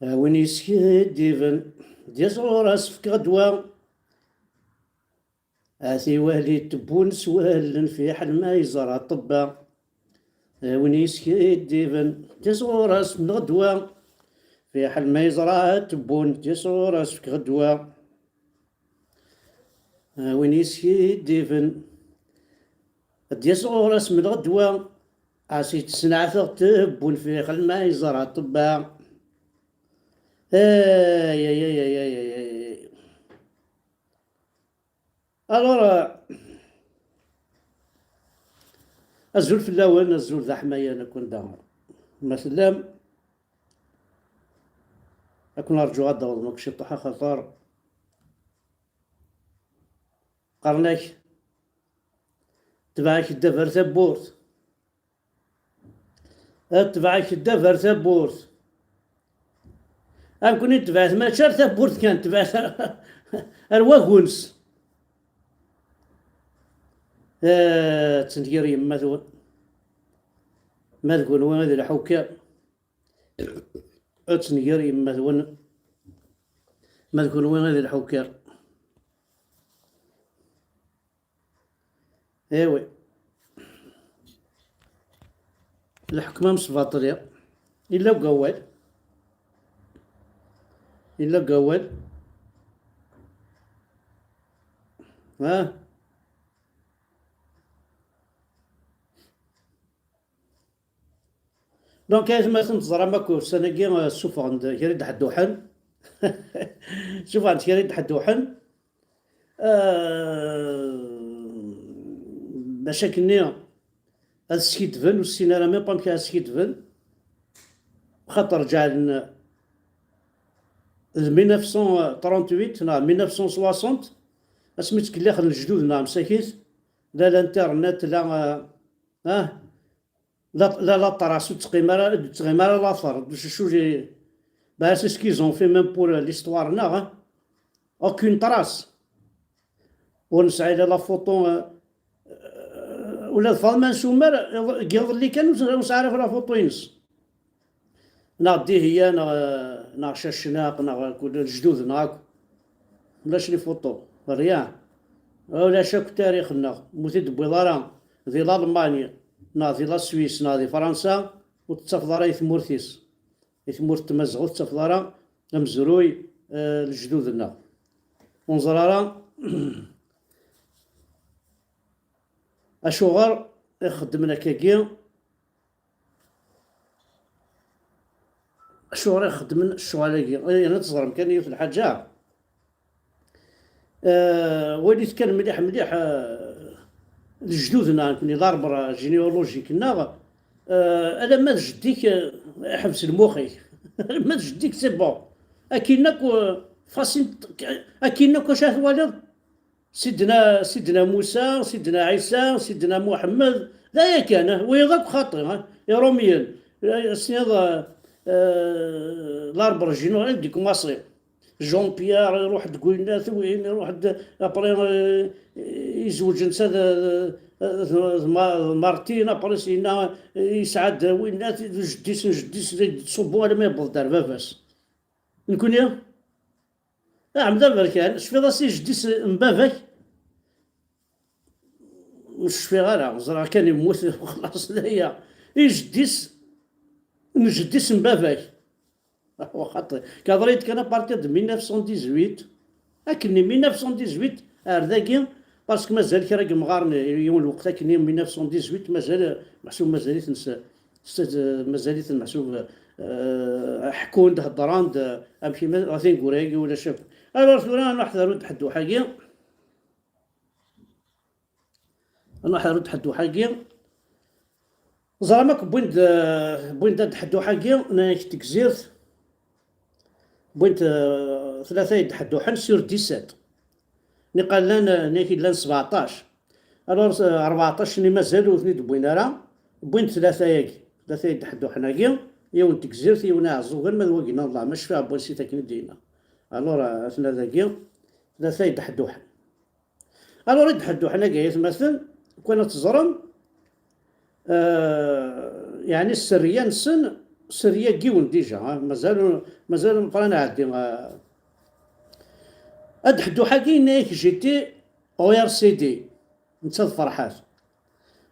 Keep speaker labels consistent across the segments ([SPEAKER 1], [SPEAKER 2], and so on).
[SPEAKER 1] وين يسكديفن دي صغوراس في غدوة، آثي والي تبون سوالن في حل ما يزرع طبا. وين يسكديفن دي صغوراس من غدوة، في حل ما يزرع تبون دي صغوراس في غدوة. وين يسكديفن دي صغوراس من غدوة، عسي تسنعثغ تبون في حل ما يزرع طبا. اي اي اي اي اي اي. الورا الزول في الاول الزول ذا حماية انا كون دامر مثلا اكون ارجو غدا والله ماكشي طحا خطر قرناك تبعك الدفر ثبورت، تبعك الدفر ثبورت ام كوني تبعت ما شار ثبورت كان تبعت الواغونس. تنتقري يما ثون ما تقول وين هذه الحوكة، تنتقري يما ثون ما تقول وين هذه الحوكة. ايوي الحكمة مصفاطرية إلا وقوال إلا وقوال. ها دونك كاين ما تنتظر ماكو سنة شوف عند كريد حدوحن شوف عند كريد حدوحن مشاكلني هاد السكيتفن والسينارا مي بام كاع السكيتفن خاطر رجع لنا 1938 نعم 1960 اسميت كلاخ الجدود نعم مساكيت لا الانترنت لا لا طراسو تقيمارا لاثر شو جي با سي سكيزون في ميم بور ليستوار نا اوكين طراس ونسعى لا فوطو ولا فالمان سومر قبل اللي كان نسعى في لا فوطو ينس ناضي هي نا شاشناق نا كل الجدود ناك ولا شري فوطو ريان ولا شاك تاريخنا مثل بويضارا ذي الألمانيا ذي لا سويس ذي فرنسا وتتفضل ثمورتيس ثمور تمزغو تتفضل مزروي الجدودنا ونزرارا أشوغر يخدمنا كاكيا أشوغر يخدمنا الشغالة أنا تصغر مكاني في الحاجة وليت كان مليح مليح الجدودنا كوني ضاربرا جينيولوجيك كنا انا ما جديك حبس المخي ما جديك سي بون اكينك فاسين اكينك شاف والد سيدنا موسى سيدنا عيسى سيدنا محمد لا كان ويضاك خاطر يا روميان سياد لاربر جينيولوجيك ديك مصري جون بيير يروح تقول الناس وين يروح ابري يزوج نساء مارتين ابري سينا يسعد وين الناس جديس تصبوا على ما يبغض دار باباس نكون يا نعم دابا كان شفي راسي جديس مباباك مش شفي غير زرا كان يموت وخلاص هي جديس نجديس مباباك وخاطر كضريت كان بارتي د 1918 اكني 1918 ذاكي باسكو مازال كي راكي مغارن يوم الوقت كني 1918 مازال محسوب مازاليت مازاليت محسوب حكون هضران امشي راسين كوراكي ولا شاف الوغ انا نحضروا تحدوا حاجه انا نحضروا تحدوا حاجه زعما بوين تحدوا حاجه انا تكزيرت بوينت ثلاثة يتحدو حن سور 17 نقال لنا ناكي لان 17 الوغ 14 ني مازالو ثني بوين راه بوينت ثلاثة ياكي ثلاثة يتحدو حناكي يون تكزيرت يون عزو غير ما ذوقنا الله مش فيها بويسي تاكني دينا الوغ ثلاثة ثلاثة يتحدو حن الوغ يتحدو حناكي مثلا كنا تزرم يعني السرية نسن سريه كيون ديجا، مازال مقرانا عادي. هاد حدو حاكي نايك جيتي او ار سي دي نتا فرحات.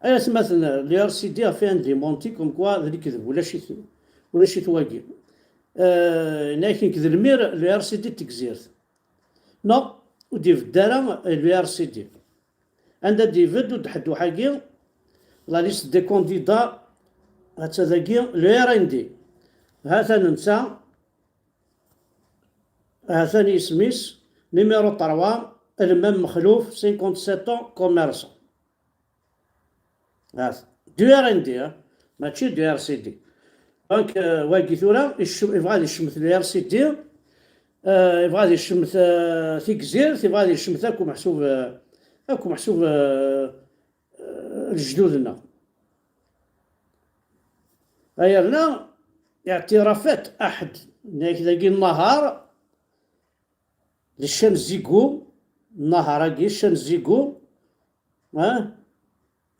[SPEAKER 1] ايا مثلا لي ار سي دي فيها ديمونتي كوم كوا ذلك كذب ولا شي تواقي. نايك كذب المير لي ار سي دي تكزيرت نو ودي في الدارة لي ار سي دي عندها ديفيد ودحدو حاكي لا ليست دي كونديدا هاتا ذاكي لي ار ان دي. هذا ننسى هذا سميس نيميرو 3 المام مخلوف 57 كوميرسون. هذا دو ار ان دي ماشي دو ار سي دي. دونك واقي ثورا يبغى يشمت دو ار سي دي، يبغى يشمت في كزير، يبغى يشمت اكو محسوب لجدودنا. هيا لنا اعترافات احد ذاكي النهار للشمس زيكو، النهار هاكي الشمس زيكو،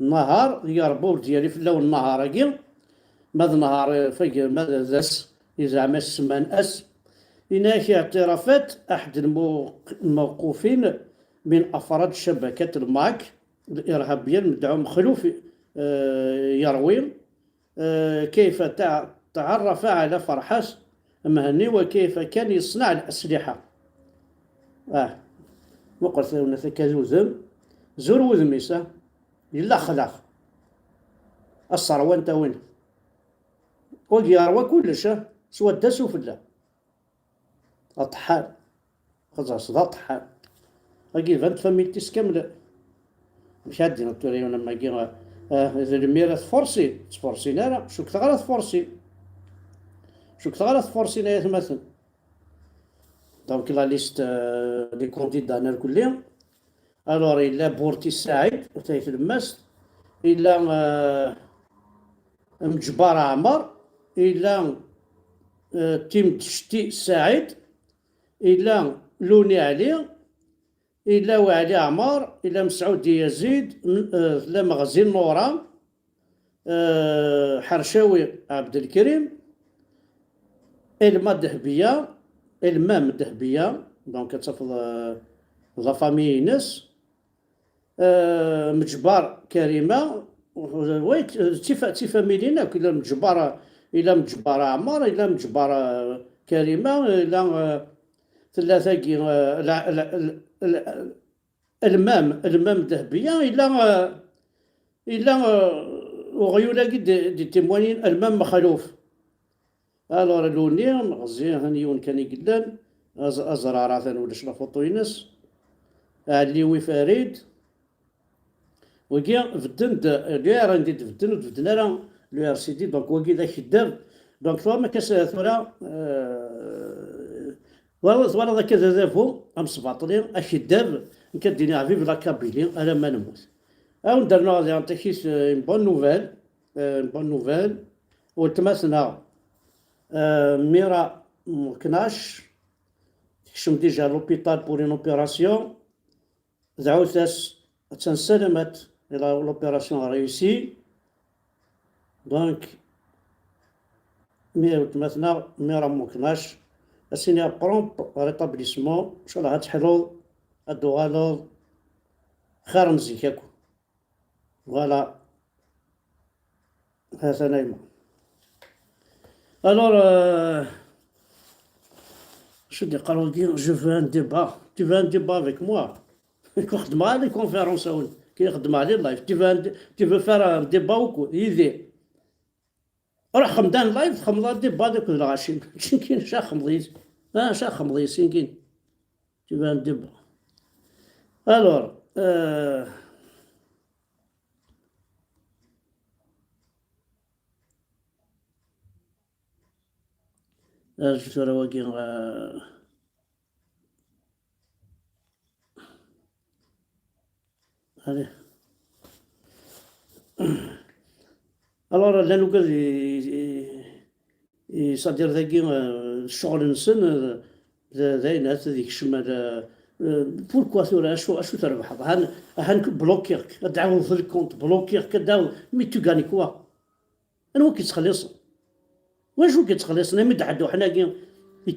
[SPEAKER 1] النهار يربو ديالي في اللون النهار هاكي ماذا نهار فيك ماذا ذاس زعما السمان اس. هناك اعترافات احد الموقوفين من افراد شبكة الماك الارهابية المدعو مخلوف يروي كيف تعرف على فرحاس مهني وكيف كان يصنع الأسلحة. وقلت له كذوذم زور وذميسة إلا خلاق الصروة انت وين ويروى كلش سوى الدس وفلا الطحال خلاص ذا طحال أجي فانت فاميلتيس كاملة مش هادي نطوريون لما جي إذا الميرا تفورسي نارا شو كثغرة تفورسي نايا مثلا. دونك لا ليست دي كونديدا نار كلهم. الوغ إلا بورتي سعيد وتايت الماس، إلا مجبر عمر، إلا تيم تشتي سعيد، إلا لوني علي، إلا وعلي عمر، إلا مسعود يزيد، إلا مغزين نوران، حرشاوي عبد الكريم، المام ذهبية دونك تفض لا فامي ناس، مجبر كريمة ويت تيفا ميلينا إلا مجبر عمر، إلا مجبر كريمة، إلا ثلاثة المام ذهبية، إلا وغيولا دي تيموانين المام مخلوف. الوغ لوني مغزي هانيون كان يقلان أزرارة ثاني ولا شلا فوطوينس عليوي فريد وكي فدند لي راندي تفدن راه لو ار سي دي. دونك وكي ذاك خدام دونك ثوا ما كاس ثورا ثورا ذاك زافو ام سباطلين اخدام كديني عفيف لا كابيلي انا ما نموت. او درنا زي انتكيس اون بون نوفيل وتماسنا ميرا مكناش تكشم ديجا لوبيتال بور اون اوبيراسيون زعوتاس تنسلمت الى لوبيراسيون ريوسي. دونك تماسنا ميرا مكناش اسيني برومب ريتابليسمون ان شاء الله هتحلو الدوالو خير مزيكاكو. فوالا هذا نايمة. Alors, je dis, je veux un débat. Tu veux un débat avec moi? خدم على لي كونفيرونس كيخدم على اللايف. tu veux faire un débat ou quoi? يدي روح خمدان لايف خمضان ديبا ديك الغاشي كاين شا خمضيز شا خمضيز كاين. tu veux un débat. Alors je راه واقي عليه. الوغ لا نقول يصدر ذاكي الشغل نسن داين هذيك الشمال بوركوا ثورا اشو تربح هان بلوكيرك تعاود في الكونت بلوكيرك كداو مي تو غاني كوا انا وكي تخلص واش كيتخلصنا من حدو حنا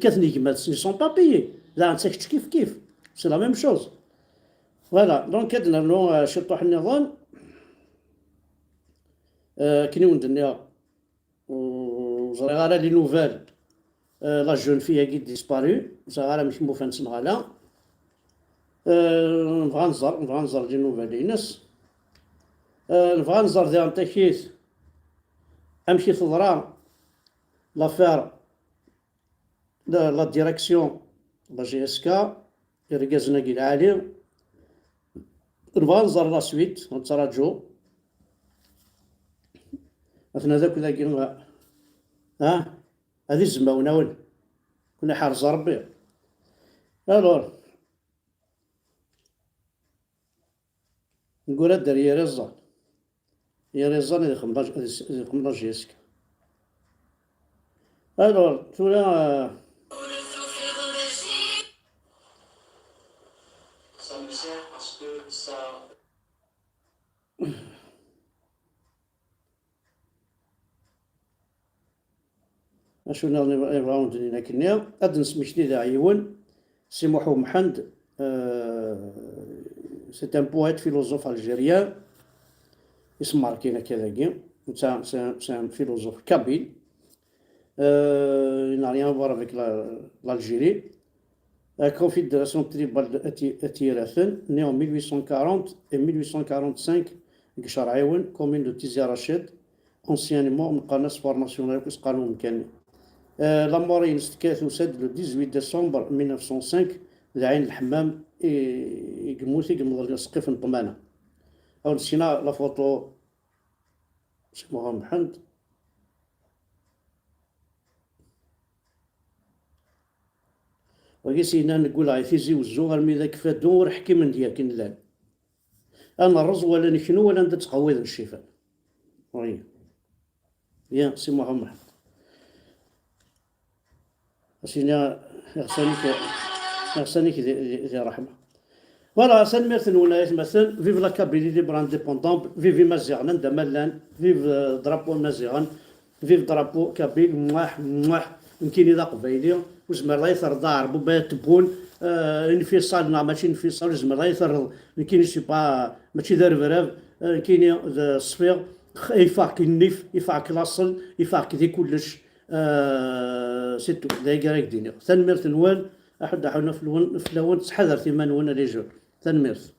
[SPEAKER 1] كاثني كيما سي سون با بيي لا انت كيف كيف سي لا ميم شوز. فوالا دونك كدنا شطوح النظام كني وندنيا وزري لي نوفال لا جون في كي ديسباري زغالا مش موفان سنغالا نبغى نزر لي نوفال ينس نبغى نزر دي انتكيس امشي تضرا لافير لا ديريكسيون لا جي اس كا ركزنا كي العالي نبغى نزر لا سويت نتراجو مثلا ذاك ذاك هذه الزماونه وين كنا حارز ربي. الور نقول هاد يا رزان يا رزان اللي خمنا جيسك. الور تولا اشو راوند اللي كنا ادنس مش دي عيون سي محو محمد سي ان بويت فيلوزوف الجيريان اسم ماركينا كذا سي ان فيلوزوف كابيل il n'a rien à voir avec l'Algérie. Confédération tribale Atirathen, née en 1840 et 1845, Gsharaïwen, commune de Tizi Rached, anciennement Mqanas Formation Qanoum Kani. La mort est le 18 décembre 1905 لعين الحمام يقموثي يقمض السقف نطمانة. أو نسينا لا فوتو اسمها محمد وقيسينا نقول عيثيزي وزو غير ذاك فادو حكي من ديالك نلال انا الرز ولا نكنو ولا ندير تقويض الشفاء. وي يا سي محمد اسينا يغسانيك ذي رحمه. فوالا سان ميرثن ولايات مثلا فيف لا كابيلي ليبر انديبوندون فيفي مازيغان عندها مالان فيف درابو مازيغان فيف درابو كابيل مواح يمكن اذا قبايلي وزمر لا يثر دار بوبا تبون انفصال ماشي انفصال زمر لا يثر يمكن سي با ماشي دار فراف كاين الصفير يفاك النيف يفاك لاصل يفاك ذي كلش سيتو دايقه راك ديني. ثان ميرث نوال احد حنا في اللون تحذر ثمان وانا لي جون ثان ميرث.